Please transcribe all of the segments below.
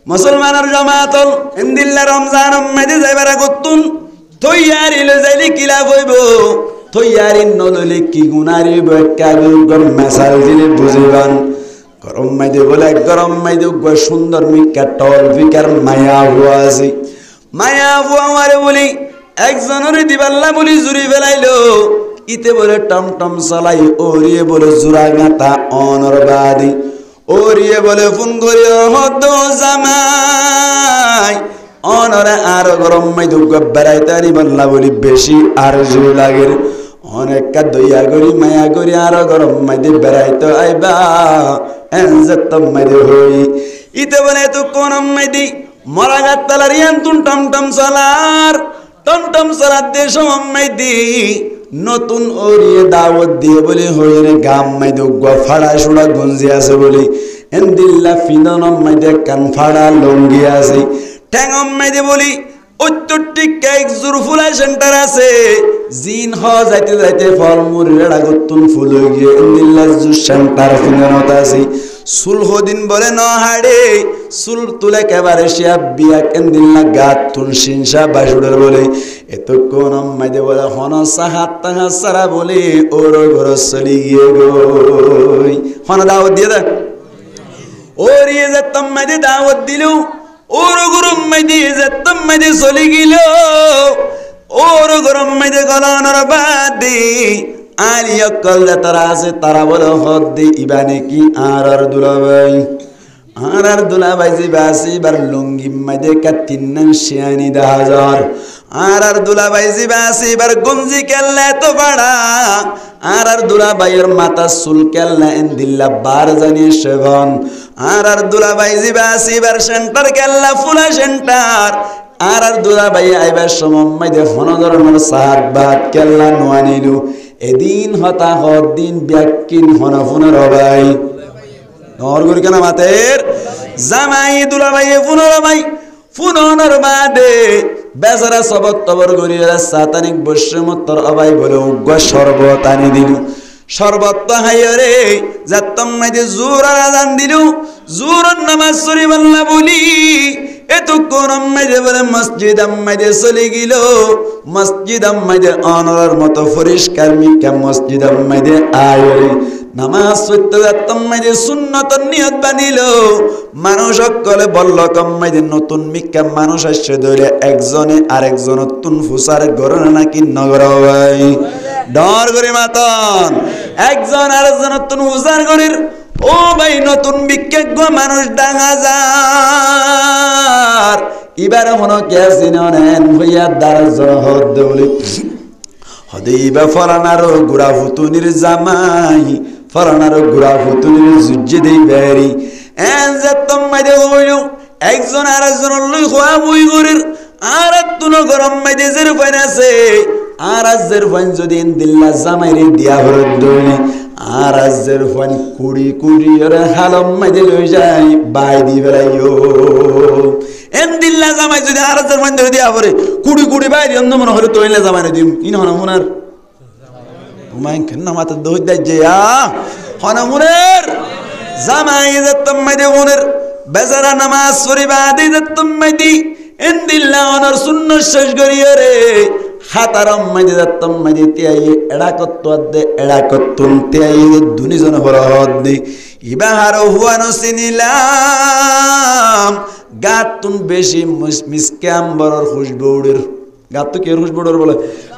মুসলমানের জামাতল ইন্দিল্লা রমজান মেদে যাইবারা করতুন তৈয়ারি লে যাইলে কিলা হইব তৈয়ারি নললে কি গুনারি বক্কা গম মেসাল দিলে বুঝিবান গরম মেদে বলে গরম মেদে সুন্দর মিকা টল ফিকার মায়া হুয়া আছে মায়া হুয়া মারে বলি একজনের দিবাল্লা বলি জুরি ফেলাইলো ইতে বলে টমটম চালাই ওরিয়ে বলে জুরা গাঁথা অনর বাদি ওরিয়ে বলে ফোন করিও হদ জামাই অনরে আর গরম মাইদু বেড়াইতারি বললা বলি বেশি আর জোর লাগে অনেক দইয়া গড়ি মায়া গড়ি আর গরম মাইদে বেড়াইতো আইবা এনজত মাইদে হই ইতে বলে তো কোন মাইদি মরা গাতালারিয়ান তুন টমটম চালার টমটম চালার দেশ মাইদি নতুন ওরিয়ে দাওয়াত দিয়ে বলি হইরে গাম মাইদে ফাড়া সুড়া গঞ্জি আছে বলি এন্দিল্লা ফিনন মাইদে কান ফাড়া লঙ্গি আছে ঠ্যাঙম মাইদে বলি উত্তরটি কেক জুরফুলা সেন্টার আছে জিন হ যাইতে যাইতে ফলমুল রেড়া গতুন ফুল হয়ে গিয়ে এন্দিল্লা জুস সেন্টার ফিননত আছে সুলহদিন বলে ন হাড়ে সুল তুলে কেবারে শিয়া বিয়া কেন্দিল্লা গাত তুন সিনসা বাসুডের বলে এত কোন মাইদে বলে হন সাহাত তাহা সারা বলে ওর ঘর চলি গিয়ে গই হন দাওয়াত দিয়ে দে ওরিয়ে যেতাম মাইদে দাওয়াত দিলু ওর গরম মাইদে যেতাম মাইদে চলি গিল ওর গরম মাইদে গলানোর বাদে আলি অকল তারা আছে তারা বলে হদ দে ইবানে কি আর দুলাভাই যে বাসি বার লুঙ্গি মাইদে কাতিন নাম শিয়ানি 10,000 আর দুলাভাই যে বাসি বার গঞ্জি কেল্লা তো বাড়া আর দুলাভাইয়ের মাথা চুল কেল্লা এন্দিল্লা বার জানি সেভন আর দুলাভাই যে বাসি বার সেন্টার কেল্লা ফুলা সেন্টার আর দুলাভাই আইবার সময় মাইদে হন ধরনের সাত বাদ কেল্লা নোয়ানিলু এদিন হতা হদিন ব্যাকিন হন ফোনের হবাই নরগুরি কেন মাতের জামাই দুলাভাই পুনরবাই পুনর বাদে বেচারা সবত তবর গরিয়া সাতানিক বৈশ্যমত্তর অবাই বলে উগ্র শরবত আনি দিলু শরবত হাইরে যাত্তম মাইদে জোর আজান দিলু জোর নামাজ শরীফ আল্লাহ বলি এত কোন মাইদে বলে মসজিদ আম্মাইদে চলে গেল মসজিদ আম্মাইদে অনর মতো পরিষ্কার মিকা মসজিদ আম্মাইদে আয়রে নামাজ পড়তে যাত্তম মাইদে সুন্নত নিয়ত বানিল মানুষ সকলে বলল কম্মাইদে নতুন মিকা মানুষ আসছে ধরে একজনে আরেকজন তুন ফুসার গরনে নাকি নগর ভাই ডর করে মাতন একজন আরেকজন তুন ফুসার গরির ও ভাই নতুন বিজ্ঞজ্ঞ মানুষ ডাঙা যার এবার হনো কে চিনেন হইয়া দারজন হদ বলি হদিবা ফরানারো গুড়া ফুতুনির জামাই ফরানারো গুড়া ফুতুনির জুজ্জে দেই বেরি এন যে তোমাইদে হইলো একজন আরেকজন লই খোয়া বই গরির আর তুনো গরম মাইদে জের ফাইন আছে আর আজের ফাইন যদি দিল্লা জামাইরে দিয়া হরদ দইলি আর আজের ফাইন কুড়ি কুড়ি ওরে হালম মাইদে লই যাই বাই দি বেলাইও এন দিল্লা জামাই যদি আর আজের ফাইন ধরে দিয়া পরে কুড়ি কুড়ি বাই দি অন্য মনে হলে তইলে জামাই দিম ইন হন মুনার ঘুমাই কেন মাথা দই দাই যে হন মুনের জামাই যেতাম মাইদে মুনের বেজারা নামাজ পড়ি বাদি যেতাম মাইদি এন দিল্লা অনর শূন্য শেষ করিয়ে রে হাতারম মাইদে যাত্তম মাইদে তিয়াই এড়া কত্ত দে এড়া কত্তুন তিয়াই দুনিজন হর হদ্দি ইবাহার হুয়ানো চিনিলাম গাতুন বেশি মিসকে আম্বরর খুশবুড়ের গাতু কে খুশবুড়ের বলে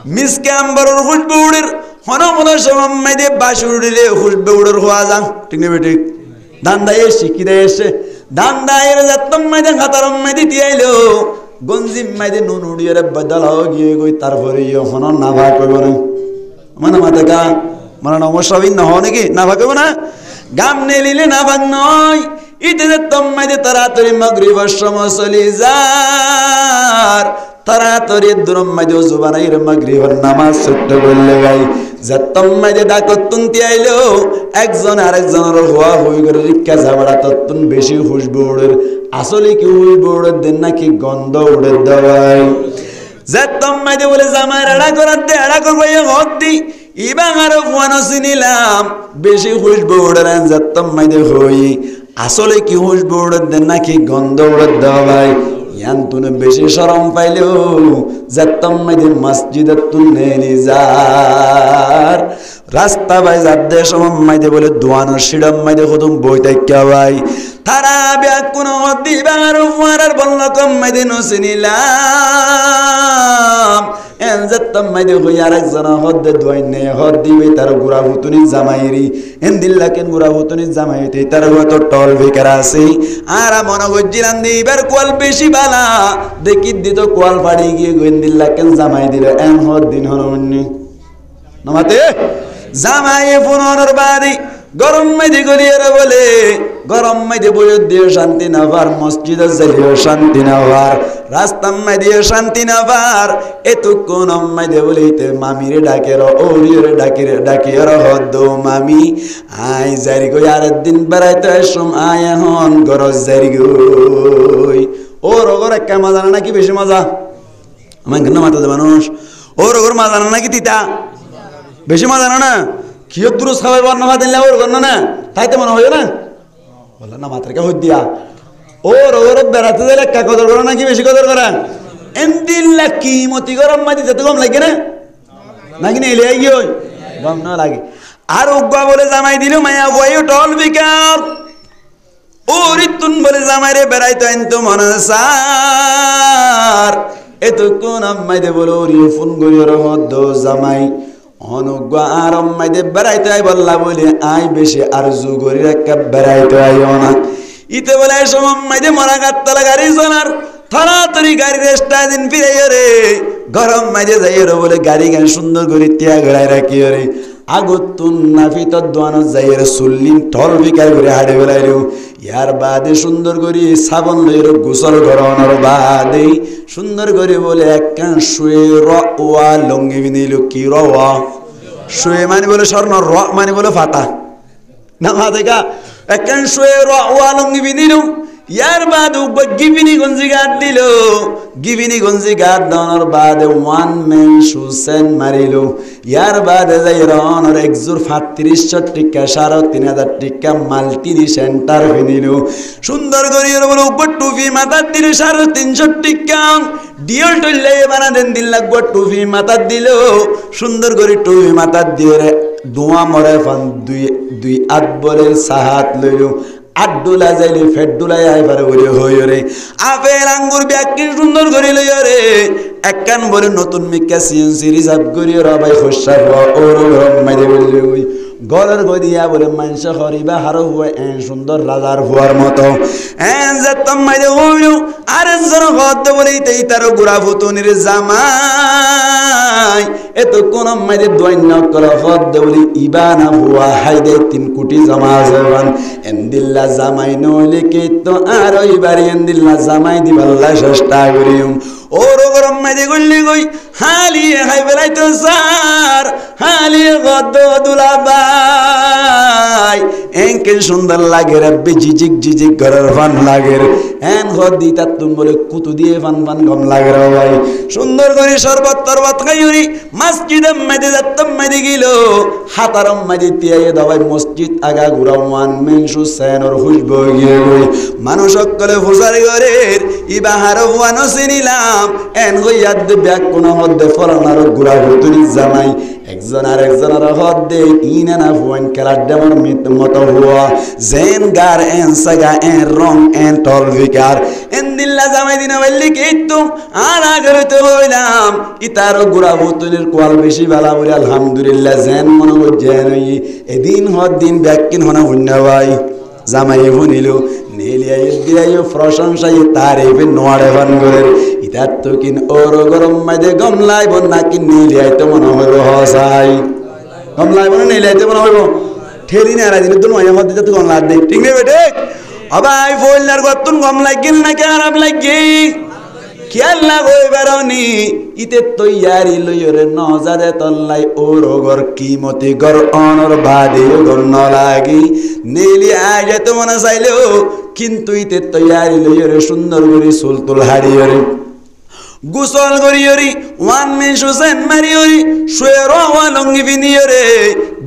মিসকে আম্বরর খুশবুড়ের হন মন সমম মাইদে বাসুড়িলে খুশবুড়ের হওয়া যান ঠিক না বেটি দান্দায় শিখি দেয় এসে দান্দায়ের যাত্তম মাইদে হাতারম মাইদে তিয়াইলো গঞ্জি মাইদে নুন উড়িয়ে বদল গিয়ে গই তারপরে হন না ভাগ করব না মানে মাথা গা মানে নমস্বিন না হয় নাকি না ভাগ করব না গাম নেলিলে না ভাগ নয় ইতে যাত্তম মাইদে তাড়াতাড়ি মাগরিবের সময় চলি যার তাড়াতাড়ি দুরম মাইদে জুবানাইর মাগরিবের নামাজ ছুটতে বললে গাই যাত্তম মাইদে ডাকতুন তিয়াইলো একজন আরেকজনের হওয়া হই করে রিক্কা ঝাবড়া তত্তুন বেশি খুশবুড়ের আসলে কি খুশবুড়ের দেন নাকি গন্ধ উড়ে দেওয়াই যাত্তম মাইদে বলে জামাইর এড়া করার দে এড়া করবো হদ্দি ইবাং আরো ফুয়ানো চিনিলাম বেশি খুশবুড়ের যাত্তম মাইদে হই আসলে কি হুশবু উড়ে দেন নাকি গন্ধ উড়ে দেওয়া ভাই ইয়ান্তুনে বেশি শরম পাইলেও যাত্তাম মাইদে মসজিদে তুনে নিজার রাস্তা ভাই যাদের সময় মাইদে বলে দোয়ানোর সিডম মাইদে কদম বই তাইকা ভাই তারা ব্যাগ কোনো দিবার উমার বলল কম মাইদে নসিনিলাম এন যাত্তাম মাইদে হই আর একজন হদ্দে দোয়াই নে হদ দিবে তার গুড়া হুতুনি জামাইরি এন দিল্লা কেন গুড়া হুতুনি জামাইতে তার হত টল বেকার আছে আর মনে গজ্জিরান দিবার কোয়াল বেশি বালা দেখি দিত কোয়াল ফাড়ি গিয়ে গোয়েন দিল্লা কেন জামাই দিল এন হদ দিন হননি নমাতে জামাইয়ে পুনর বাড়ি গরম মাইদে গলিয়ে বলে গরম মাইদে বইয়ে দিয়ে শান্তি না পার মসজিদে যাইও শান্তি না পার রাস্তা মাইদে শান্তি না পার এতক্ষণ মাইদে বলিতে মামিরে ডাকের ওরিরে ডাকির হদ মামি আই জারি গই আর দিন বেড়াইতে আসম আয় এখন গরজ জারি গই ওর ওগর একটা মজা না নাকি বেশি মজা আমার ঘন মাথা মানুষ ওর ওগর মজা না নাকি তিতা বেশি মজা না কি দুরুস খাবার বর্ণভা দিলে ওর গণ না তাইতে মনে হয় না বললেন না মাত্রকে হই দিয়া ওর ওর বেড়াতে দিলে একা কদর করো নাকি বেশি কদর করেন এন্দিল্লা কি মতি গরম মাঝে যেতে কম লাগে না নাকি না এলে গিয়ে গম না লাগে আর উগ্গা বলে জামাই দিল মায়া বই টল বিকার ও রিতুন বলে জামাইরে বেড়াইতো এনতো মনে সার এতক্ষণ আম্মাই দে বলো রিও ফোন করি ওর হদ্দ জামাই অনুজ্ঞা আর মাইদে বেড়াইতে আই বললা বলে আই বেশি আর জুগরি একটা বেড়াইতে আইও না ইতে বলে সময় মাইদে মরা গাত্তালা গাড়ি চলার তাড়াতাড়ি গাড়ি রেস্টা দিন ফিরে রে গরম মাইদে যাই রে বলে গাড়ি গান সুন্দর করে তিয়া গড়াই রাখি রে আগতুন নাফিত দোয়ানো যাই রে সুল্লিন টল বিকার করে হাড়ে বেড়াইলেও ইয়ার বাদে সুন্দর করে সাবন লইর গোসল গরনের বাদে সুন্দর করে বলে একখান শুয়ে রা লঙ্গি বিনিল কি রা শুয়ে মানে বলে স্বর্ণ র মানে বলে ফাতা না মা দেখা একখান শুয়ে রা লঙ্গি বিনিল ইয়ার বাদে গিবিনি গঞ্জি গাদ দিল গিবিনি গঞ্জি গাদ দেওয়ার বাদে ওয়ান ম্যান সুসেন মারিল ইয়ার বাদে যাই রনর একজোর ৩৫০০ টিকা ৩,৫০০ টিকা মাল্টি সেন্টার কিনিল সুন্দর করিয়ে বলে উপর টুপি মাথার দিল ৩৫০ টিকা ডিওল টইলে বানা দেন দিল লাগবো টুপি মাথার দিল সুন্দর করে টুপি মাথার দিয়ে ধোঁয়া মরে ফান দুই আট বলে সাহাত লইল আড্ডুলা যাইলে ফেড্ডুলাই আইবারে বলে হই রে আপেল আঙ্গুর ব্যাগকি সুন্দর করে লই রে একখান বলে নতুন মিকা সিএনসি রিজার্ভ করিও রা ভাই খোসা ওর মাইদে বলে ওই গলার গদিয়া বলে মানুষ হরিবা হারো হুয়া এন সুন্দর রাজার হুয়ার মতো এন যেতাম মাইদে হইল আর একজন গদ্দ বলেই তার গুড়া ফুতুনির জামাই এত কোন মাইদে দৈন্য করা গদ্দ বলি ইবানা হুয়া হাইদে 3 কোটি জমা যাবান এন্দিল্লা জামাই নইলে কে তো আর ওইবারে এন্দিল্লা জামাই দিবাল্লা চেষ্টা করিম ওর গরম মাইদে গল্লি গই হালিয়ে হাই বেলাইতো সার হালিয়ে গদ্দ দুলাবাই এনকে সুন্দর লাগে রব্বি জিজিক ঘরের ফান লাগে এন গদ্দি তা তুমি বলে কুতু দিয়ে ফান গম লাগে রে ভাই সুন্দর করে শরবত তরবত খাইরি মসজিদে মাইদে যাত্তম মাইদে গিল হাতারম মাইদে তিয়ায়ে দবাই মসজিদ আগা গুরা ওয়ান মেন সুসেনর খুশবু গিয়ে গই মানুষ সকলে ফুসারি গরের ইবাহার ওয়ানো সিনিলাম এন গইয়াদ ব্যাক কোন হদ্দে ফরানার গুরা হুতুনি জামাই একজন আর একজনের হদ্দে ইনা না হুয়ান খেলার ডেমর মতো হুয়া জেন গার এন সাগা এন রং এন টল ভিকার এন দিল্লা জামাই দিনা বললি কি তুম আর আগরে তো হইলাম ইতারও গুড়া হুতুনির কোয়াল বেশি ভালা বলে আলহামদুলিল্লাহ জেন মনে কর জেন এদিন হদ দিন ব্যাকিন হনা হুন্না ভাই জামাই হুনিল নেলিয়া দিলাইও প্রশংসাই তারিফে নোয়ারে ভান করে ইতার তো কিন ওর গরম মাইদে গমলাই বন না কিন নেলিয়াই তো মনে হইব হসাই গমলাই বন নেলিয়াই তো মনে হইব ঠেলি না রাজি তো নয় মধ্যে তো গমলা দে ঠিক নেই বেটে আবাই ফইলার গতুন গম লাগিল না কি আরাম লাগি খেয়াল না কই বেরনি ইতে তৈয়ারি লইরে নজারে তল্লাই ওর গর কিমতি গর অনর বাদে গর ন লাগি নেলি আগে তো মনে চাইলেও কিন্তু ইতে তৈয়ারি লইরে সুন্দর করে সুলতুল হাড়িয়রে গোসল করিয়রি ওয়ান মেন সুসেন মারিয়রি শুয়ে রওয়া লঙ্গি বিনিয়রে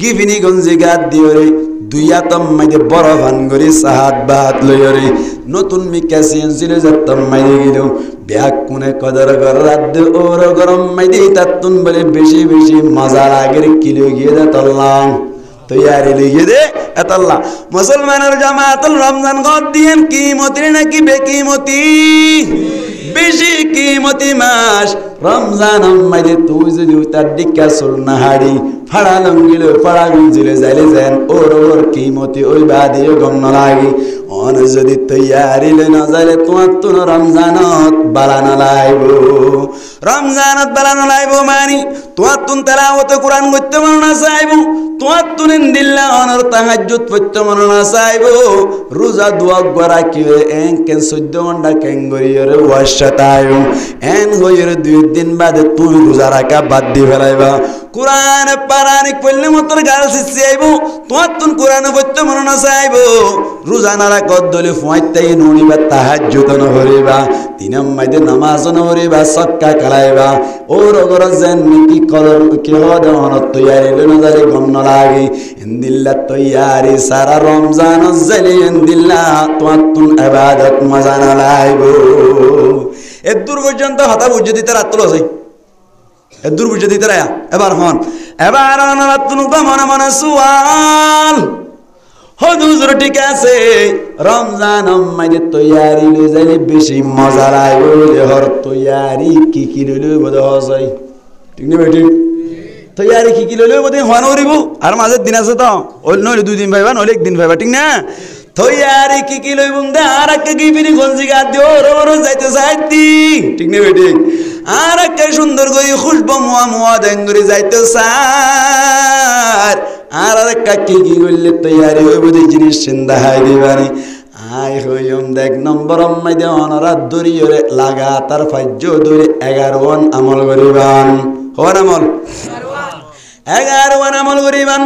গিভিনি গঞ্জি গাদ দিয়রে দুই আতম মাইদে বড় ভান করি সাহাত বাত লইরে নতুন মিকাসিয়ান ছিল যতম মাইদে গেল ব্যাগ কোনে কদর কর রাত ওর গরম মাইদে তাতুন বলে বেশি বেশি মজা লাগের কিলো গিয়ে দে তল্লাম তৈয়ারি লিখে দে এতাল্লাহ মুসলমানের জামাতুল রমজান গদ দিয়েন কিমতি নাকি বেকিমতি বেশি কিমতি মাস রমজান মাইদে তুই যদি তার দিকা চল না হাড়ি ফাড়া লঙ্গিল ফাড়া গুঞ্জিলে যাইলে যেন ওর কিমতি ওই বাদিও গম না লাগে অন যদি তৈয়ারি লই না যাইলে তোমার তো রমজানত বালানো লাইব রমজানত বালানো লাইব মানি তোমার তুন তেলাওয়াত কোরআন করতে মন না চাইব তোমার তুন দিল্লা অনর তাহাজ্জুদ পড়তে মন না চাইব রোজা দোয়া গরা কি এন কেন 14 ঘন্টা কেন গরিয়রে ওয়াশতায়ু এন গরিয়রে 2 দিন বাদে তুমি রোজা রাখা বাদ দি ফেলাইবা কোরআন পারানি পড়লে মতর গাল শিখছি আইব তোমার তুন কোরআন পড়তে মন না চাইব রোজা না রাখ দলে ফুয়াইতাই নড়িবা তাহাজ্জুদ ন হরিবা তিনম মাইদে নামাজ ন হরিবা সক্কা কালাইবা ওর গর যেন কি কলর কি হদ অনত তৈয়ারি লই না জালে গম না লাগে ইনদিল্লাহ তৈয়ারি সারা রমজান জালি ইনদিল্লাহ তোমার তুন ইবাদত মজা না লাইব এ দূর পর্যন্ত হতা বুঝে দিতে রাতলো আছে এ দূর বুঝে দিতে রায়া এবার হন এবার রাতনু মনে মনে সুয়াল হুজুর ঠিক আছে রমজান মাইদে তৈয়ারি লই যাইলে বেশি মজা লাইব হর তৈয়ারি কি কি লইলে বদ হসাই ঠিক না বেটি তৈয়ারি কি কি লইলে বদ হন হরিব আর মাঝের দিন আছে তো ওই নইলে 2 দিন ভাইবা নইলে 1 দিন ভাইবা ঠিক না তৈয়ারি কি কি লইবুম দে আর কে কি বিনি গঞ্জি গা দিও ওর যাইতে যাইতি ঠিক না বেটি আর কে সুন্দর কই খুশবু মুয়া মুয়া দেঙ্গরি যাইতে সার আর কে কি কি কইলে তৈয়ারি হইব দি জিনিস চিন্তা হাই দিবানি আই হইম দেখ নম্বর মাইদে অনরা দরিয়রে লাগাতার ফাজ্জ দরি 11 ওয়ান আমল করিবান হওয়ার আমল 11 ওয়ান আমল করিবান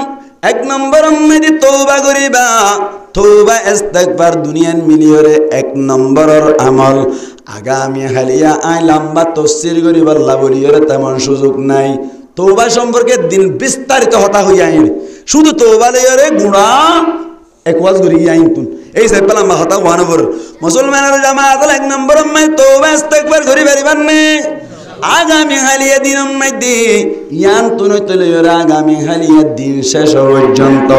এক নম্বর মাইদে তওবা করিবা তওবা ইস্তিগফার দুনিয়ান মিলিয়রে এক নম্বরর আমল আগামী হালিয়া আই লম্বা তফসির করিবার লাবরিয়রে তেমন সুযোগ নাই তওবা সম্পর্কে দিন বিস্তারিত হতা হইয়া আইন শুধু তওবা লইরে গুনাহ এক ওয়াজ করি আইন তুন এই সে পেলাম হতা ওয়ানবর মুসলমানের জামাত এক নম্বর মাই তওবা ইস্তিগফার করি পারিবান নে আগামী হালিয়া দিন মধ্যে ইয়ান তুনই তলইরে আগামী হালিয়া দিন শেষ পর্যন্ত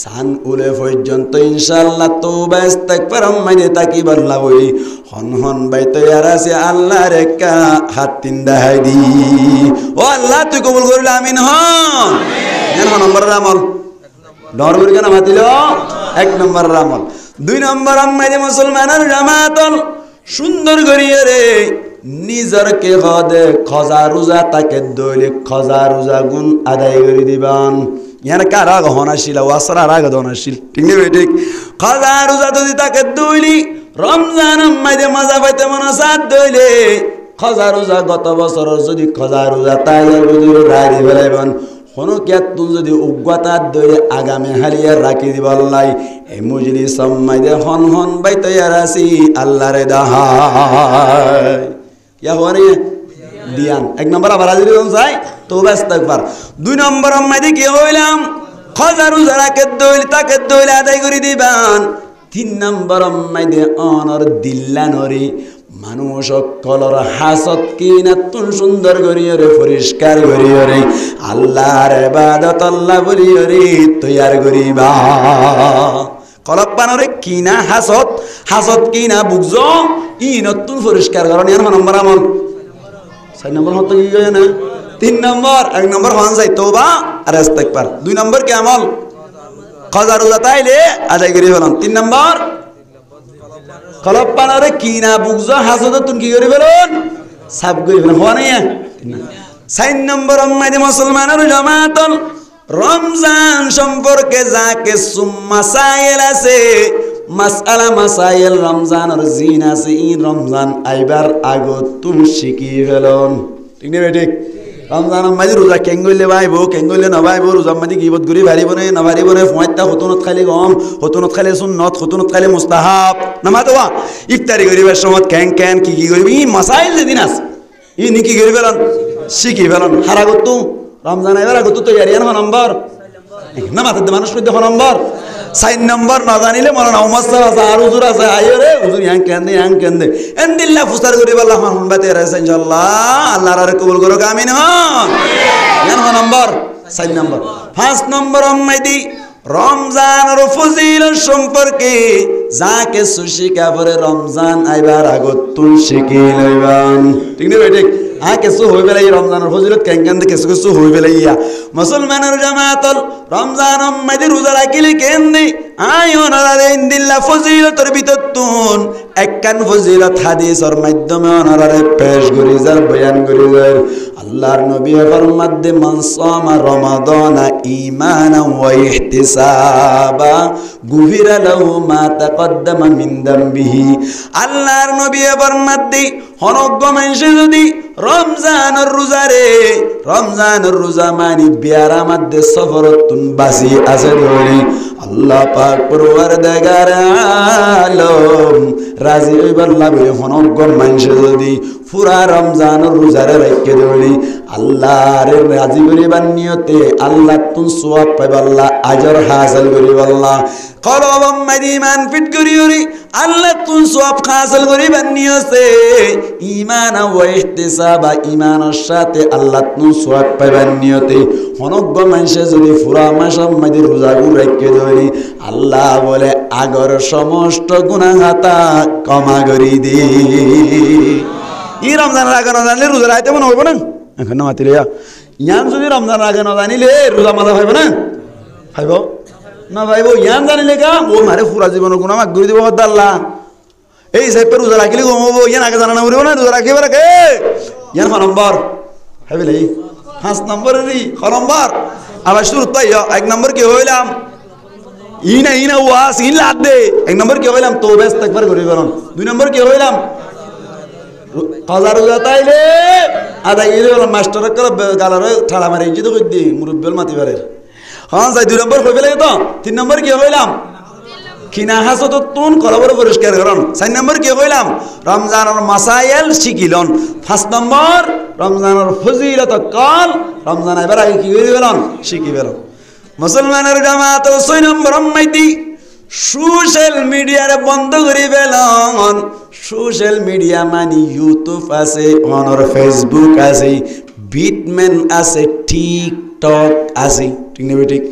সান উলে পর্যন্ত ইনশাআল্লাহ তওবা ইস্তিগফার মাইদে তাকিবার লাগই হন হন বাই তৈয়ার আছে আল্লাহর একা হাত তিন দেখাই দি ও আল্লাহ তুই কবুল করিল আমিন হন আমিন নম্বরের আমল ডর করি কেন মাতিল এক নম্বরের আমল 2 নম্বর মাইদে মুসলমানের জামাতল সুন্দর করিয়ে রে নিজর কে হদে খজা রোজা তাকে দইলে খজা রোজা গুণ আদায় করে দিবান ইয়ার কারা গহনাশীল ওয়াসরা রাগ দনাশীল ঠিক না ঠিক খজা রোজা যদি তাকে দইলি রমজান মাইদে মজা পাইতে মনে সাথ দইলে খজা রোজা গত বছর যদি খজা রোজা তাই বুঝুর রাড়ি বেলাইবান কোন কেতু যদি উগ্রতা দইলে আগামী হালিয়া রাখি দিবাল্লাই এই মজলিস মাইদে হন হন বাই তৈয়ার আছি আল্লাহরে দাহাই ইয়া হরে দিয়ান এক নম্বর আবার হাজির হন চাই তওবা ইস্তিগফার 2 নম্বর মাইদে কি হইলাম খজা রোজা রাখে দইলে তাকে দইলে আদায় করে দিবান 3 নম্বর মাইদে অনর দিল্লানরি মানুষ কলর হাসত কিনা তুন সুন্দর করিয়রে পরিষ্কার করিয়রে আল্লাহর ইবাদত আল্লাহ বলিয়রে তৈয়ার করিবা কলব পানরে কিনা হাসত কিনা বুঝো ই নতুন পরিষ্কার করণ এর নম্বর আমল 4 নম্বর হতো কি হয় না 3 নম্বর 1 নম্বর হন যাই তওবা আর ইস্তিগফার 2 নম্বর কি আমল কজা রোজা তাইলে আদায় করি হলাম 3 নম্বর কলব পানরে কিনা বুঝো হাসত তুন কি করি ফেলুন সাব করি ফেলুন হওয়া নাই 4 নম্বর মাইদে মুসলমানের জামাতল রমজান সম্পর্কে যাকে মাসাইল আছে মাসাইল রমজানের জিন আছে ই রমজান আইবার আগত তুমি শিখি ফেলন ঠিক না ঠিক রমজান মাঝে রোজা কেঙ্গলে বাইবো কেঙ্গলে নবাইবো রোজা মাঝে গিবত গুরি ভারিব নে নবারিব নে ফয়তা হতুনত খালি গম হতুনত খালি সুন্নত হতুনত খালি মুস্তাহাব নামাতোয়া ইফতারি করিবার সময় কেন কি করিবি ই মাসাইল যেদিন আছে ই নিকি করি ফেলন শিখি ফেলন হারাগত রমজান আইবার আগত তৈয়ারি নম্বর নামাতে মানুষ কই দেখো নম্বর 6 নম্বর না জানিলে মরানা উমাস্তার আছে আর হুজুর আছে আইও রে হুজুর ইয়াং কেন্দে এন্দিল্লাহ ফুসার করি বল্লাহ মান বাতে রাইছে ইনশাআল্লাহ আল্লাহর আর কবুল করুক আমিন হন ইয়ান নম্বর 4 নম্বর 5 নম্বর আম্মাইদি রমজানের ফজিলত সম্পর্কে যাকে শিখা পরে রমজান আইবার আগত তুই শিখি লইবান ঠিক না ঠিক কিছু হই বেলাই রমজানের ফজিলত কেন কিছু হই বেলাইয়া মুসলমানের জামাতল রমজান মাঝে রোজা রাখিলে কেন আই ওনারে ইনদিল্লাহ ফজিলতের ভিতর তুন একখান ফজিলত হাদিসের মাধ্যমে ওনারে পেশ করি যার বয়ান করি যার আল্লাহর নবী ফরমাতে মান সামা রমাদান ঈমানান ওয়া ইহতিসাবা গুফিরা লাহু মা তাকদ্দামা মিন দামবিহি আল্লাহর নবী ফরমাতে হনজ্ঞ মানুষ যদি রমজানের রোজা মানি বিয়ারা মধ্যে সফরতুন বাসি আছে ধরি আল্লাহ পাক পরওয়ারদিগার আলম রাজি হইবার লাগে হনজ্ঞ মানুষ যদি পুরা রমজানের রোজারে রাখতে ধরি আল্লাহর রাজি করিবার নিয়তে আল্লাহ তুন সওয়াব পাইবা আল্লাহ আজর হাসিল করিবা আল্লাহ কলবম মাদিমান ফিট করিওরি আল্লাহ তুন সওয়াব হাসিল করিবার নিয়তে ঈমান ওয়া ইহতিসাবা ঈমানের সাথে আল্লাহ তুন সওয়াব পাইবার নিয়তে হনজ্ঞ মানুষ যদি পুরা মাসের মধ্যে রোজাগুলো রাখতে ধরি আল্লাহ বলে আগর সমস্ত গুনাহ খাতা ক্ষমা করে দি ই রমজানের আগে না জানলে রোজা রাখতে মনে হইব না এখন মাতিলে ইয়ান যদি রমজানের আগে না জানিলে রোজা মাথা পাইব না পাইব না পাইব ইয়ান জানিলে কা ও মারে পুরা জীবনের গুণা মাক করে দিব আল্লাহ এই সাহেবের রোজা রাখিলে কমবো ইয়ান আগে জানা না উড়িব না রোজা রাখিব রাখে ইয়ান 5 নম্বর ভাবিলে 5 নম্বরেরই নম্বর আবার শুরু তাই 1 নম্বর কি হইলাম ইনা ওয়াস ইন লাদ দে 1 নম্বর কি হইলাম তওবা ইস্তিগফার করিব 2 নম্বর কি হইলাম হাজার রোজা তাইলে আদা গিয়ে মাস্টার গালারে ঠাড়া মারি যদি কই দি মুরব্বিল মাতি পারে হ্যাঁ যাই 2 নম্বর হইবে লাগে তো 3 নম্বর কি হইলাম কিনা হাসত তুন কলবর পরিষ্কার করন 4 নম্বর কি হইলাম রমজানের মাসাইল শিখিলন 5 নম্বর রমজানের ফজিলত কাল রমজান এবার আগে কি করিবেন শিখিবেন মুসলমানের জামাত 6 নম্বর মাইতি সোশ্যাল মিডিয়ারে বন্ধ করে ফেলন সোশ্যাল মিডিয়া মানে ইউটিউব আছে অনর ফেসবুক আছে বিটম্যান আছে টিকটক আছে ঠিক না ঠিক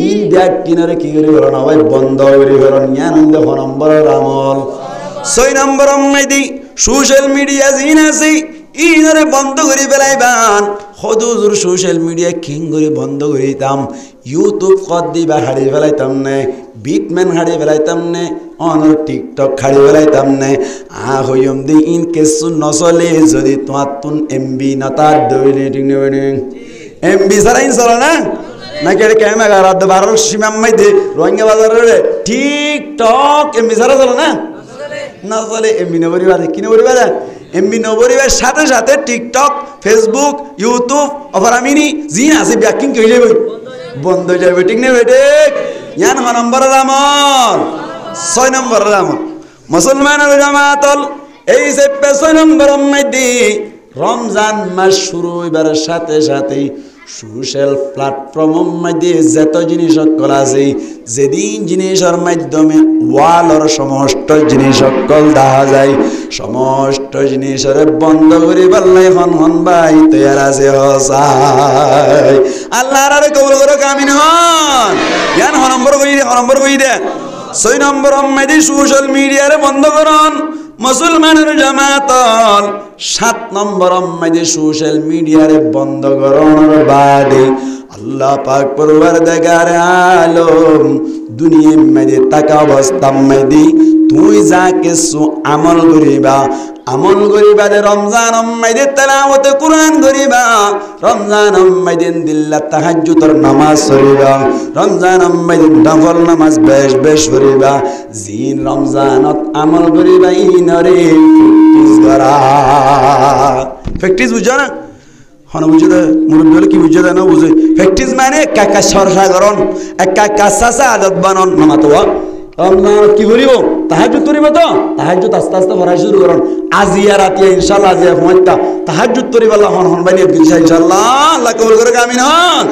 ইন্ডিয়া কিনারে কি করে ফেলন ভাই বন্ধ করে ফেলন ইয়ান নম্বরের আমল 6 নম্বর মেদি সোশ্যাল মিডিয়া জিন আছে ইনারে বন্ধ করে ফেলাইবান হদুজুর সোশ্যাল মিডিয়া কিং করে বন্ধ করে দিতাম ইউটিউব কদ দিবা হারিয়ে ফেলাইতাম নে বিটম্যান হারিয়ে ফেলাইতাম নে অনর টিকটক হারিয়ে ফেলাইতাম নে হইম দি ইন কেসু নচলে যদি তোমার তুন এমবি নতার দইলে ঠিক নেবে এমবি সারাইন চলে না নাকি এটা কেমন রাত 12 সীমার মধ্যে রোহিঙ্গা বাজারে টিকটক এমবি সারা চলে না না চলে এমবি নবরি বাজে কি নবরি বাজে এমবি নবরিবার সাথে সাথে টিকটক ফেসবুক ইউটিউব অফারামিনি জিন আছে ব্যাকিং কই যাবে বন্ধ হয়ে যাবে ঠিক না বেটে ইয়ান নম্বরের আমল 6 নম্বরের আমল মুসলমানের জামাতল এই যে 6 নম্বর মধ্যে রমজান মাস শুরু হইবার সাথে সাথে সোশ্যাল প্ল্যাটফর্মের মধ্যে যত জিনিস সকল আছে যেদিন জিনিসের মাধ্যমে ওয়ালর সমস্ত জিনিস সকল দেখা যায় সমস্ত জিনিসের বন্ধ করে পারলাই হন ভাই তৈয়ার আছে হসাই আল্লাহর আর কবুল করো কামিন হন ইয়ান নম্বর কই দে 6 নম্বর মধ্যে সোশ্যাল মিডিয়ারে বন্ধ করুন মুসলমানের জামাতল 7 নম্বর মধ্যে সোশ্যাল মিডিয়ারে বন্ধ করানোর বাদে আল্লাহ পাক পরওয়ারদিগার আলম দুনিয়ার মধ্যে টাকা অবস্থা মধ্যে তুই যা কিছু আমল করিবা রমজান মধ্যে তেলাওয়াত কুরআন করিবা রমজান মধ্যে দিল্লা তাহাজ্জুদের নামাজ পড়িবা রমজান মধ্যে নফল নামাজ বেশ পড়িবা জিন রমজানত আমল করিবা ইনরে প্র্যাকটিস বুঝা না হন বুঝে মুরব্বী কি বুঝে না বুঝে প্র্যাকটিস মানে একা সরসাগরণ একা সাসা আদত বানন নামাতোয়া রমজান কি করিব তাহাজ্জুদ করিব তো তাহাজ্জুদ আস্তে আস্তে পড়া শুরু করুন আজিয়া রাতিয়া ইনশাআল্লাহ আজিয়া ফমাইতা তাহাজ্জুদ করিব আল্লাহ হন বানিয়ে দিছে ইনশাআল্লাহ আল্লাহ কবুল করে আমিন হন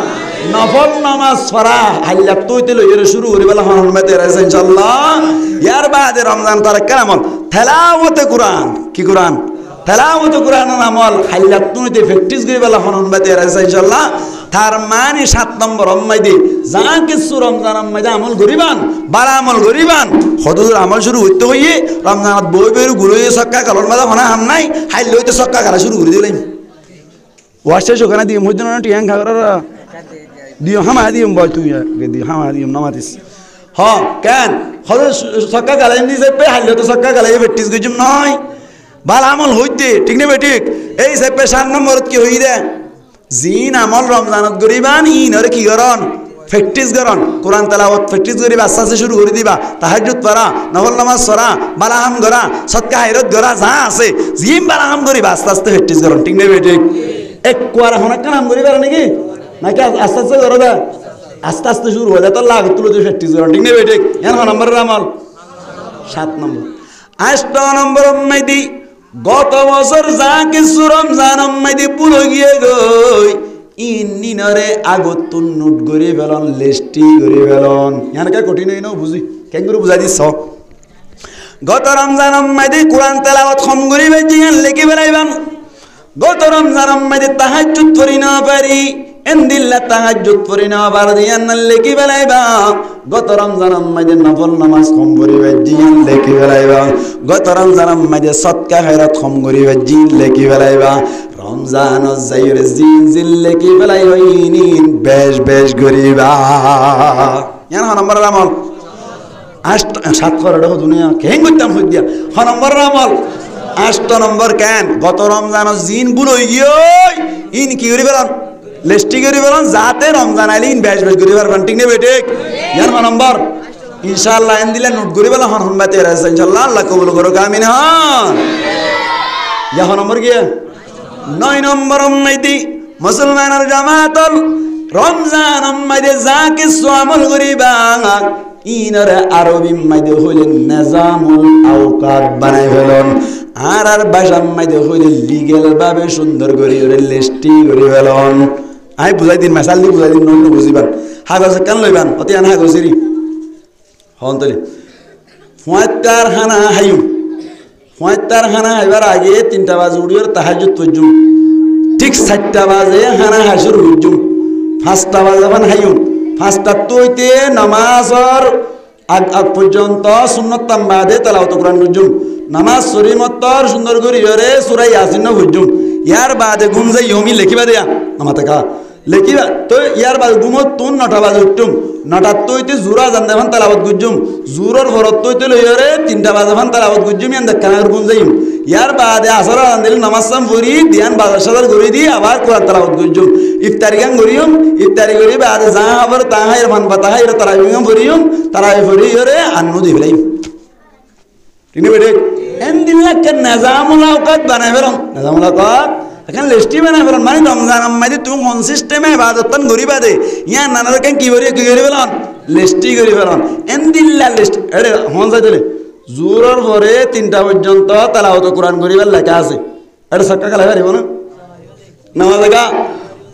নফল নামাজ পড়া হাইলা তৈতে লইরে শুরু করে বেলা হন মেতে রাইছে ইনশাআল্লাহ ইয়ার বাদে রমজান তার কামল তেলাওয়াতে কুরআন কি কুরআন তেলাওয়াতে কুরআন আমল হাইলা তৈতে প্র্যাকটিস করে বেলা হন মেতে রাইছে ইনশাআল্লাহ তার মানে 7 নম্বর অম্মাইদি যা কিছু রমজান অম্মাইদি আমল করিবান বালা আমল করিবান হদুর আমল শুরু হইতে হইয়ে রমজানত বই বের গুলোই সক্কা কালর মাদা হনা হাম নাই হাইল লইতে সক্কা কালা শুরু করে দিলাম ওয়াশে শোকানা দিয়ে মধ্যে না টিয়াং খাগরা দিও হামা দিও বল তুই দিও হামা দিও নামাতিস হ কেন হদুর সক্কা কালা এমনি যে পে হাইল তো সক্কা কালা বেটিস গজম নয় বালা আমল হইতে ঠিক না বেঠিক এই সে পে 7 নম্বরত কি হই দে জিন আমল রমজানত গরিবান ইনরে কি করন প্র্যাকটিস করন কোরআন তেলাওয়াত প্র্যাকটিস করিবা আস্তে আস্তে শুরু করে দিবা তাহাজ্জুদ পড়া নফল নামাজ পড়া বালাহাম করা সদকা খায়রাত করা যা আছে জিম বালাহাম করিবা আস্তে আস্তে প্র্যাকটিস করন ঠিক না বেঠিক এক কোয়ার হনা কাম করিবা নাকি নাকি আস্তে আস্তে করো দা আস্তে আস্তে শুরু হয়ে যায় তো লাগ তুলো দিয়ে প্র্যাকটিস করন ঠিক না বেঠিক এন নম্বরের আমল 7 নম্বর 8 নম্বর মেদি গত বছর যা কিছু রমজান অম্মাইদি পুরো গিয়ে গই ইন্নিনরে আগতুন নোট করে ফেলন লিস্টি করে ফেলন ইয়ানকে কঠিন হই না বুঝি কেন করে বুঝাই দিছ গত রমজান অম্মাইদি কোরআন তেলাওয়াত খম করে বেজিয়ান লিখি ফেলাইবান গত রমজান অম্মাইদি তাহাজ্জুদ পড়ি না পারি এন্দিল্লা তাহাজ্জুদ পড়ি না বারদিয়ান লিখি ফেলাইবা গত রমজান মাঝে নফল নামাজ কম করিবে জিন লেখি ফেলাইবা গত রমজান মাঝে সদকা খায়রাত কম করিবে জিন লেখি ফেলাইবা রমজান যাইর জিন জিন লেখি ফেলাইবা ইনিন বেশ বেশ করিবা ইয়ান নম্বর আমল 7 করড় দুনিয়া কেন করতাম হইয়া নম্বর আমল 8 নম্বর কেন গত রমজান জিন বুলই গিয়ে ইন কি করিবে লিস্টি করি বলেন যাতে রমজান আইলে ইন বেশ বেশ করি পারবেন ঠিক না বেঠিক ইয়ার নম্বর ইনশাআল্লাহ এন দিলে নোট করি বলা হন বাতে রাইছে ইনশাআল্লাহ আল্লাহ কবুল করুক আমিন হন ইয়া নম্বর কি 9 নম্বর উম্মতি মুসলমানের জামাতল রমজান উম্মতে যা কিছু আমল করিবা ইনরে আরবি মাইদে হইলেন নিজামুল আওকাত বানাই ফেলন আর ভাষার মাইদে হইলে লিগ্যাল ভাবে সুন্দর করে লিস্টি করে ফেলন আই বুঝাই দিন মেসাল দি বুঝাই দিন নন্য বুঝিবান হাগজ কান লইবান অতি আন হাগজেরি হন তলি ফুয়াত্তার হানা হাইম ফুয়াত্তার হানা হাইবার আগে 3টা বাজে উড়ির তাহাজ্জুদ পড়জুম ঠিক 7টা বাজে হানা হাসুর হুজুম 5টা বাজে বান হাইম 5টা তইতে নামাজর আগ পর্যন্ত সুন্নাত তামবাদে তেলাওয়াত কোরআন হুজুম নামাজ শরীমতর সুন্দর করে ইরে সূরা ইয়াসিন হুজুম ইয়ার বাদে ঘুম যাই ইয়মি লেখিবা দেয়া আমাতাকা লেখিবা তো ইয়ার বাদে ঘুমত তুন 9টা বাজে উঠতুম 9টা তইতে জুরা জানদাবান তেলাওয়াত গুজুম জুরর ভরত তইতে লইরে 3টা বাজে বান তেলাওয়াত গুজুম ইয়ান দেখানার ঘুম যাইম ইয়ার বাদে আসর আন্দিল নামাজ সাম পড়ি ধ্যান বাজার সাদার করে দি আবার কোরআন তেলাওয়াত গুজুম ইফতারি গান করিম ইফতারি করি বাদে যা আবার তাহাইর মান বাতাহাইর তারাবি গান পড়িম তারাবি পড়ি ইরে আন্নু দিবলাই ঠিক না বেঠিক এন্দিল্লাকে নিজামুল আওকাত বানাই ফেলন নিজামুল আওকাত এখন লিস্টি বানাই ফেলন মানে রমজান মাঝে তুমি কোন সিস্টেমে ইবাদতন করিবা দে ইয়া নানা রকম কি করি ফেলন লিস্টি করি ফেলন এন্দিল্লা লিস্ট এড়ে হন যাইতলে জোরর পরে 3টা পর্যন্ত তেলাওয়াত কোরআন করিবার লেখা আছে এটা সক্কা কালা পারিব না নামাজ লাগা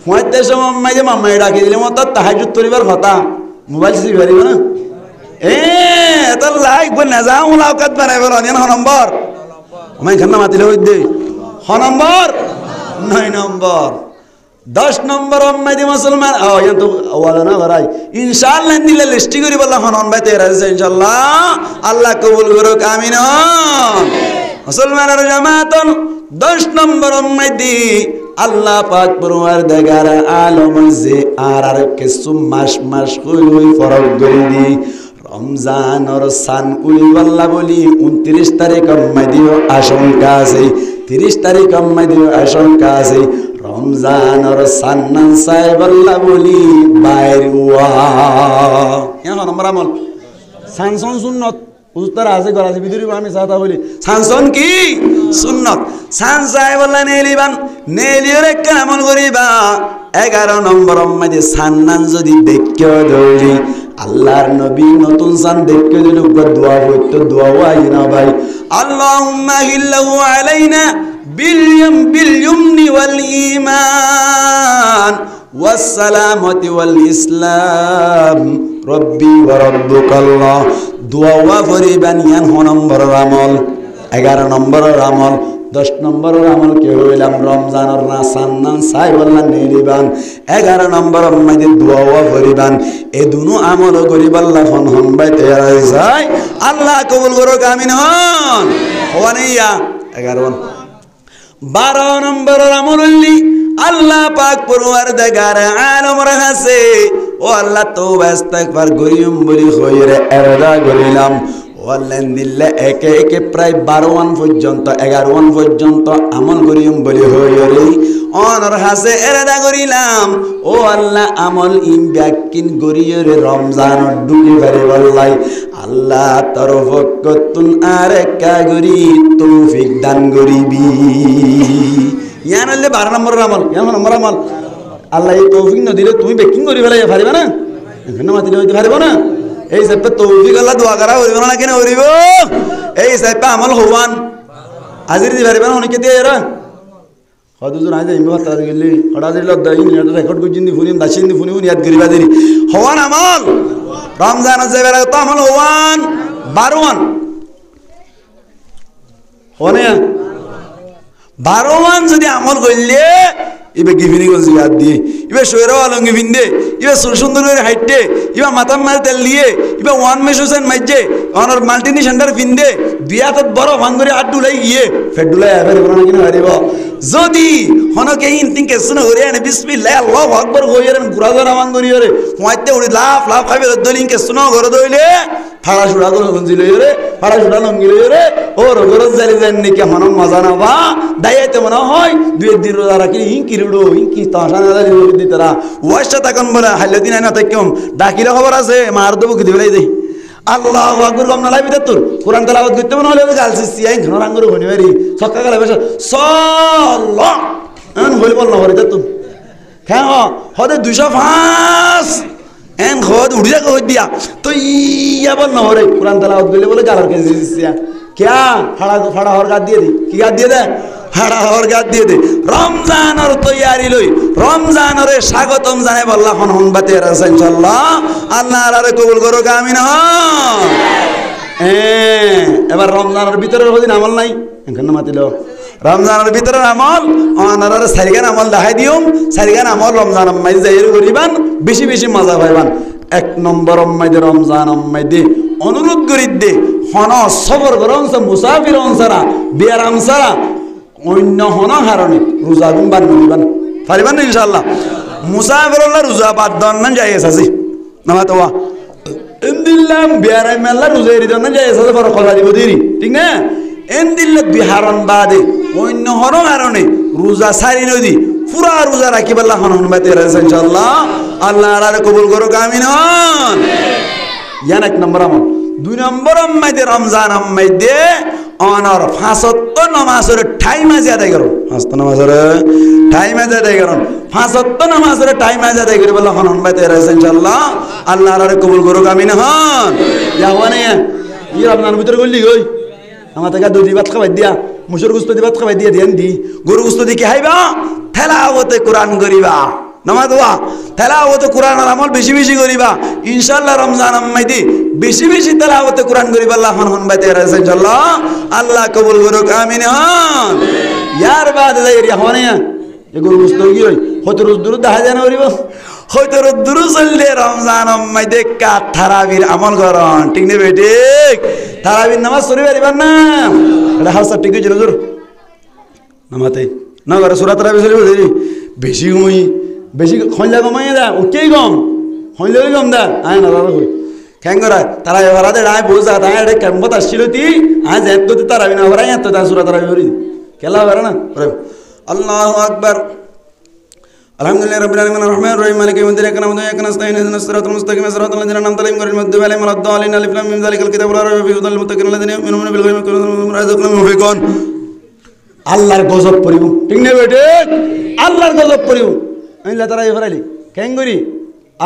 ফুয়াইতে সময় মাঝে মাম্মাই ডাকি দিলে মত তাহাজ্জুদ করিবার কথা মোবাইল সিবি পারিব না তো লাগবে নিজামুল আওকাত বানাই ফেলন ইয়ান নম্বর আমি এখানে মাতিলে হই দে নম্বর 9 নম্বর 10 নম্বর উম্মতি মুসলমান ইয়ান তো ওয়ালা না ভাই ইনশাআল্লাহ দিলে লিস্টি করি বলা হনন ভাই তেরা ইনশাআল্লাহ আল্লাহ কবুল করুক আমিন মুসলমানের জামাতন 10 নম্বর উম্মতি আল্লাহ পাক পরওয়ারদিগার আলম যে আর কিছু মাস হই ফরক করি দি রমজানের সান উলিবাল্লা বলি 29 তারিখ মাদিও আশঙ্কা আছে 30 তারিখ মাদিও আশঙ্কা আছে রমজানের সান নান সাহেবাল্লা বলি বাইর ওয়া এখন নম্বর আমল সানসন সুন্নত উত্তর আছে গরাজি বিদুরি আমি সাথা বলি সানসন কি সুন্নত সান সাহেবাল্লা নেলিবান নেলিয়রে কেমন করিবা 11 নম্বর মধ্যে সান্নান যদি দেখিও দৌড়ি আল্লাহর নবী নতুন সান দেখিও দিল দোয়া হইতো দোয়া হয় না ভাই আল্লাহুম্মা হিল্লাহু আলাইনা বিল ইয়ুমনি ওয়াল ঈমান والسلامة والإسلام ربي وربك الله দোয়া করিবেন ইয়ান নম্বরের আমল 11 নম্বরের আমল 10 নম্বরের আমল কে হইলাম রমজানের রাসান্নান সাই বললেন নিলিবান 11 নম্বরের মধ্যে দোয়া করিবেন এই দুনো আমল করিব আল্লাহ হন ভাই তৈয়ার হই যায় আল্লাহ কবুল করুক আমিন হন হওয়ানিয়া 11 12 নম্বরের আমল হইলি আল্লাহ পাক পরওয়ারদিগার আলম রাখছে ও আল্লাহ তওবা ইস্তিগফার করিম বলি হইরে এরদা করিলাম ওয়াল্লাহ দিল্লা একে একে প্রায় 12 পর্যন্ত 11 পর্যন্ত আমল করিম বলি হইরে অনর হাসে এরদা করিলাম ও আল্লাহ আমল ইন ব্যাকিন গরিয়রে রমজান ডুবি পারে বল্লাই আল্লাহ তরফকতুন আরেকা গরি তৌফিক দান করিবি ইয়ান হলে 12 নম্বরের আমল ইয়ান নম্বর আমল আল্লাহ এই তৌফিক না দিলে তুমি বেকিং করি ফেলাই পারিবা না এখানে মাতি হইতে পারিব না এই সাইপে তৌফিক আল্লাহ দোয়া করা হইব না কেন হইব এই সাইপে আমল হওয়ান হাজির দি পারিবা না অনেকে দিয়ে এরা হদুজুর আইজা ইমো হাত গেলি হড়া দিল দাইন এটা রেকর্ড করছিন দি ফুনিম দাসিন দি ফুনি ইয়াদ করিবা দেরি হওয়ান আমল রমজান যে বেলা তো আমল হওয়ান 12 হনে 12 যদি আমল করলে ইবে গিভিনি গজি হাত দিয়ে ইবে শোয়ের আলঙ্গি ভিন্দে ইবে সুন্দর করে হাইটে ইবে মাথার মাল তেল দিয়ে ইবে ওয়ান মেশ হোসেন মাইজে অনর মাল্টিনি সেন্টার ভিন্দে দুই হাত বড় ভাঙ্গরে হাত ডুলাই গিয়ে ফেট ডুলাই আবার কোন কিনা হারিব যদি হনকে ইন তিনকে শুনে হরে আনে বিসমিল্লাহ আল্লাহু আকবার কইরেন গুরা ধরা ভাঙ্গরি হরে পয়তে উড়ি লাফ লাফ খাবে দলিনকে শুনো ঘরে দইলে ফাড়া ছুড়া করে গঞ্জিলে রে ফাড়া ছুড়া লঙ্গিলে রে ও রগরজ জালি জানি কে মন মজা না বা দাইতে মনে হয় দুই দিন রোজা রাখি ইনকি রুডো ইনকি তাশানা জালি দিতরা ওয়াশা তখন বলে হাইলদিন না তাইকম ডাকিলে খবর আছে মার দেব কি দিলাই দেই আল্লাহু আকবার কম না লাইবি তোর কোরআন তেলাওয়াত করতে মনে হলে গালছি সিয়াই ঘন রাঙ্গরে হনিবারি সক্কা গলা বেশ সাল্লাহ আন হইল বল না হরে তো হ্যাঁ হদে 205 এন খদ উড়ি যা কই দিয়া তো ইয়া বল না হরে কোরআন তেলাওয়াত করলে বলে গালার কেজি সিয়া क्या फाड़ा फाड़ा हर गाद दिए दी की गाद दिए दे फाड़ा हर गाद दिए दे रमजान और तैयारी लई रमजान और स्वागतम জানাই বল্লা হন হন বাতে রাস ইনশাআল্লাহ আল্লাহ আরে কবুল করুক আমিন এবার রমজানের ভিতরের হদিন আমল নাই এখানে মাতিলো রমজানের ভিতরের আমল অনার সারিগান আমল দেখাই দিউম সারিগান আমল রমজান মাই যাইর করিবান বেশি বেশি মজা পাইবান এক নম্বর মাইদে রমজান মাইদে অনুরোধ করি দে হন সবর করন মুসাফির অনসারা বিয়ারাম সারা অন্য হন কারণে রোজা গুম বান দিবান পারিবান না ইনশাআল্লাহ মুসাফির আল্লাহ রোজা বাদ দন না জায়েজ আছে না তো ইনদিল্লাম বিয়ারাম আল্লাহ রোজা রি দন না জায়েজ আছে বড় কথা দিব দেরি ঠিক না ইনদিল্লা বিহারন বাদে অন্য হন কারণে রোজা সারি নদী পুরা রোজা রাখি আল্লাহ হন হন বাতে রাখছে ইনশাআল্লাহ আল্লাহ আর কবুল করুক আমিন ইয়ান এক নম্বর আমল 2 নম্বর মাইদে রমজান মাইদে অনর 5 নামাজের টাইম আছে আদায় করুন 5 নামাজের টাইম আছে আদায় করুন 5 নামাজের টাইম আছে আদায় করে বলা হন বাইতে রাইছে ইনশাআল্লাহ আল্লাহ আর কবুল করুক আমিন হন ইয়াওয়ানে ই রমজান ভিতর গলি গই আমার টাকা দুই ভাত খাওয়াই দিয়া মুসুর গোস্ত দি ভাত খাওয়াই দিয়া দেন দি গরু গোস্ত দি কি খাইবা তেলাওয়াতে কোরআন করিবা নামাজ ওয়া তেলাওয়াতে কোরআনের আমল বেশি বেশি করিবা ইনশাআল্লাহ রমজান মাইদি বেশি বেশি তেলাওয়াতে কোরআন করিবা আল্লাহ হন হন বাইতে রাইছে ইনশাআল্লাহ আল্লাহ কবুল করুক আমিন হন ইয়ার বাদ যাইরিয়া হনে এ গরু গোস্ত কি হই হয়তো রোজ দুরুদ দেখা যায় না করিব হয়তো রোজ দুরুদ চললে রমজান মাইদে কা তারাবির আমল করন ঠিক নে বেটি তারাবির নামাজ পড়ি পারিবা না এটা হাউস ঠিক আছে নজর নামাতে না করে সূরা তারাবি চলিব দেরি বেশি ঘুমাই বেশি খঞ্জা কমাই দা ওকেই কম খঞ্জা কম দা আয় না দাদা কই খেঙ্গরা তারা এবারে দে আয় বুঝা তাই এটা কেমত আসছিল তি আজ এত তো তারাবি না হরাই এত তা সূরা তারাবি হরি কেলা হরে না আল্লাহু আকবার আলহামদুলিল্লাহি রাব্বিল আলামিন আররহমানির রহিম মালিকি ইয়াউমিদ্দিন ইyyaka na'budu wa iyyaka nasta'in ihdinas siratal mustaqim siratal ladzina an'amta alaihim ghayril maghdubi alaihim waladdallin alif lam mim zalikal kitabu la rayba fihi hudal lil muttaqin alladhina yu'minuna bil ghaibi wa yuqimuna as-salata wa mimma yunfiqun আল্লাহর গজব পড়িব ঠিক না বেটে আল্লাহর গজব পড়িব আইলা তারাই ফেরাইলি কেন করি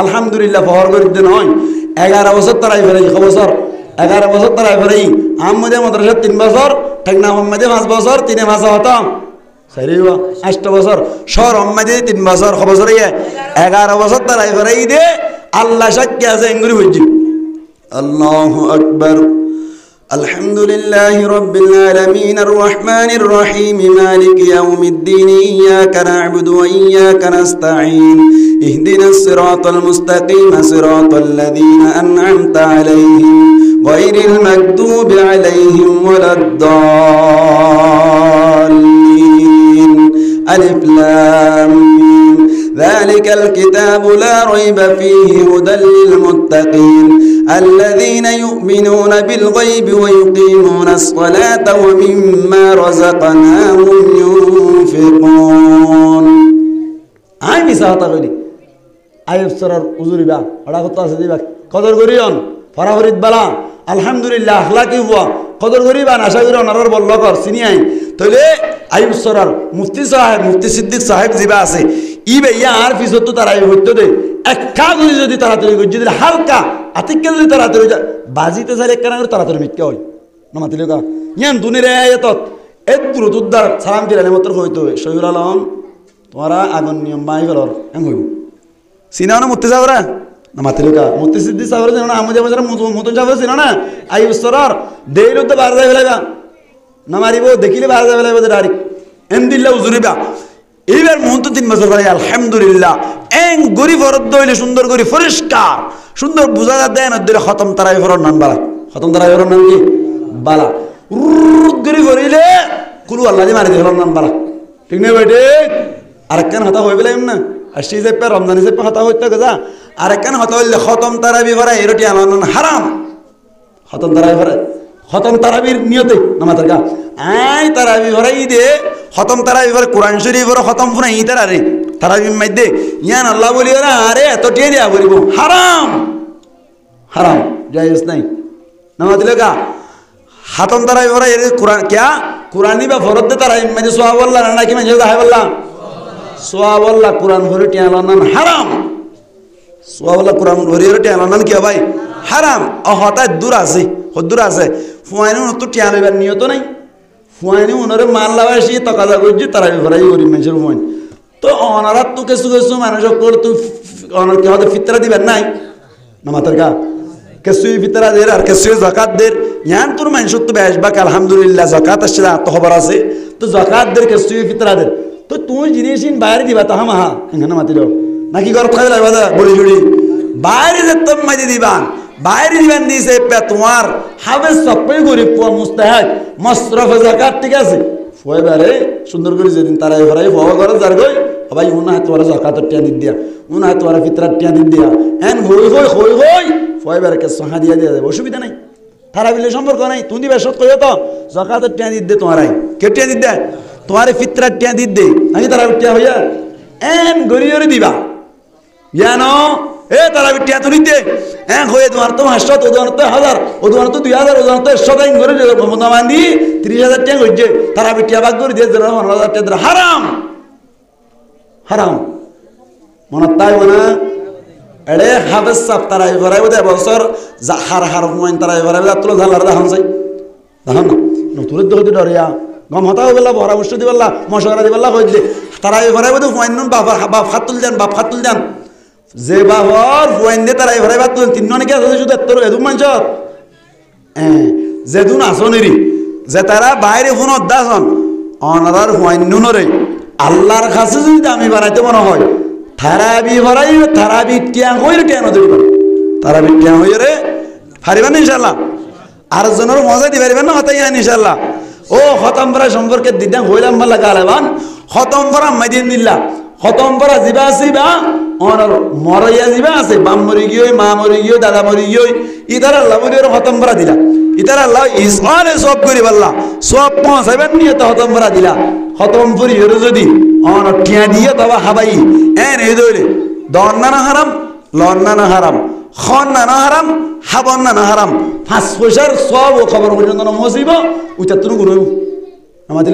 আলহামদুলিল্লাহ ফহর করি দেন হয় 11 বছর তারাই ফেরাই বছর 11 বছর তারাই ফেরাই আমমদে মাদ্রাসা 3 বছর ঠেকনা মোহাম্মদে 5 বছর 3 মাস হতাম সাইরিবা 8 বছর শহর অম্মাদি 3 বছর বছর 11 বছর তারাই ফরাই দে আল্লাহ সাক্ষী আছে এঙ্গুরি হইজি আল্লাহু আকবার الحمد لله رب العالمين الرحمن الرحيم مالك يوم الدين إياك نعبد وإياك نستعين اهدنا الصراط المستقيم صراط الذين أنعمت عليهم غير المكذوب عليهم ولا الضالين ألف لام ميم ذلك الكتاب لا ريب فيه هدى للمتقين الذين يؤمنون بالغيب ويقيمون الصلاة ومما رزقناهم ينفقون আই মিছা কথা কইলি আইব সরার উজুরি বা ওড়া কত আছে দিবা কদর করিয়ন ফরাফরিদ বালা আলহামদুলিল্লাহ আখলাকি হুয়া কদর করিবা আশা করি ওনার বল কর চিনি আই তাইলে আইব সরার মুফতি সাহেব মুফতি সিদ্দিক সাহেব জিবা আছে ই ভাইয়া আর ফিসত তারা হইতো দে এক কাগজ যদি তাড়াতাড়ি গজি দিলে হালকা আতিকেল যদি তাড়াতাড়ি বাজিতে চাইলে কেন করে তাড়াতাড়ি মিথ্যা হয় না মাতিলে কা ইয়ান দুনিরে এত এদ্রু দুদ্দার সালাম দিলে মাত্র হইতো শহীদুল আলম তোমারা আগন নিয়ম বাই ফেলর এম হইব চিনাও না মুফতি সাহেবরা না মাতিলে কা মুফতি সিদ্দিক সাহেবরা চিনো না আমাদের আমাদের মতন সাহেব চিনো না আই উস্তরার দেইল তো বার যাই ফেলাইবা না মারিব দেখিলে বার যাই ফেলাইবা ডাইরেক্ট এম দিল্লা উজুরিবা এইবার মহন্ত 3 বছর পরে আলহামদুলিল্লাহ এং গরি ফরদ দইলে সুন্দর করে পরিষ্কার সুন্দর বুঝা দেন দিলে খতম তারাই ফরর নাম বালা খতম তারাই ফরর নাম কি বালা গরি ফরিলে কুলু আল্লাহ দি মারি দিল নাম বালা ঠিক না বেটে আরেকখান হতা হই বলেম না আর সেই যে রমজান হিসেবে হতা হইতে গজা আরেকখান হতা হইলে খতম তারাবি ফরা এরটি আনন্দ হারাম খতম তারাবি ফরা খতম তারাবির নিয়তে নামাজের গা আই তারাবি ফরাই দে খতম তারাবি ফরা কোরআন শরীফের খতম ফুরাই তারারে তারাবি মাইদে ইয়ান আল্লাহ বলি ওরা আরে এত টিয়ে দিয়া বলিব হারাম হারাম জায়েজ নাই নামাজ দিলে গা খতম তারাবি ফরা এর কোরআন কিয়া কোরআনি বা ফরদ দে তারাবি মাইদে সওয়াব আল্লাহ না কি মানে দাহাই বললা সওয়াব আল্লাহ কোরআন ভরে টিয়া আল্লাহ হারাম সওয়াব আল্লাহ কোরআন ভরে টিয়া আল্লাহ কি ভাই হারাম অহতা দূর আছে হদ্দুর আছে ফুয়াইনে তো টিয়া লইবার নিয়ত নাই ফুয়াইনে ওনারে মাল লাগাইছি তকাজা করছি তারা ভরাই গরিব মানুষের ফুয়াইন তো অনারাত তো কিছু কিছু মানুষ কর তুই অনার কি হয়তো ফিতরা দিবেন নাই না মাতার গা কিছুই ফিতরা দের আর কিছুই জাকাত দের ইয়ান তোর মানুষ তো বেশবাক আলহামদুলিল্লাহ জাকাত আসছে তো খবর আছে তো জাকাত দের কিছুই ফিতরা দের তো তুই জিনিস বাইরে দিবা তাহা মাহা এখানে মাতিল নাকি ঘর খাই লাগবা বড়ি জুড়ি বাইরে যে তোম মাতি দিবা বাইরে দিবেন দিয়েছে তোমার হাফেজ সবাই গরিব পোয়া মুস্তাহাক মশরফ জাকাত ঠিক আছে ফুয়াইবারে সুন্দর করে যেদিন তারা এবারে ফুয়া করে যার গই ভাই উনা হাত তোরা জাকাতের টিয়া দিত দিয়া উনা হাত তোরা ফিতরার টিয়া দিত দিয়া এন হই হই হই হই ফুয়াইবারকে সহা দিয়া দিয়া যাবে অসুবিধা নাই তারা বিলে সম্পর্ক নাই তুমি দিবে সত কইও তো জাকাতের টিয়া দিত দে তোমারাই কে টিয়া দিত দে তোমার ফিতরার টিয়া দিত দে নাকি তারা টিয়া হইয়া এন গরিয়রে দিবা জানো এ তারা বিটিয়া তুলি দে হ্যাঁ হয়ে তোমার তো 500 ওজন তো 1000 ওজন তো 2000 ওজন তো 100 টাইম করে মহামান দি 30000 টাকা হইছে তারা বিটিয়া ভাগ করে দিয়ে 1000 টাকা হারাম হারাম মনে তাই বনা এড়ে হাফেজ সাহেব তারা এবারে ওদের বছর হার হার হুমায়ুন তারা এবারে তুলে ধালার দাহান চাই দাহান না তুলে তো হতে ডরিয়া গম হতা হইলা পরামর্শ দিবল্লা মশওয়ারা দিবল্লা কইলে তারা এবারে ওদের হুমায়ুন বাপ হাত তুল দেন বাপ হাত তুল দেন যে বাবর ফুয়াইন্দে তারা এবারে বাদ তুলেন 3 নাকি আছে শুধু এত এদুম মানছত যেদুন আসনেরি যে তারা বাইরে ফোনত দাসন অনারার হুয়াইনুনরে আল্লাহর কাছে যদি দামি বানাইতে মনে হয় থারাবি ভরাই থারাবি টিয়া হইরে টিয়া নদী পারে থারাবি টিয়া হইরে পারিবেন ইনশাআল্লাহ আর জনের মজা দি পারিবেন না হতাই ইনশাআল্লাহ ও খতম ভরা সম্পর্কে দিদা হইলাম বলা গালাবান খতম ভরা মাইদিন দিল্লা খতম ভরা জিবা আসিবা অনর মরাইয়া জিবা আছে বাম মরি গিয়ে মা মরি গিয়ে দাদা মরি গিয়ে ইদার আল্লাহ মরির খতম ভরা দিলা ইদার আল্লাহ ইসমানে সব করি বললা সব পৌঁছাবেন নিয়ে তো খতম ভরা দিলা খতম করি হলো যদি অনর টিয়া দিয়ে তবা হাবাই এন এই দইলে দন্না না হারাম লন্না না হারাম খন্না না হারাম হাবন্না না হারাম 5 পয়সার সব খবর পর্যন্ত মসিব ওইটা তুমি গুরু আমাদের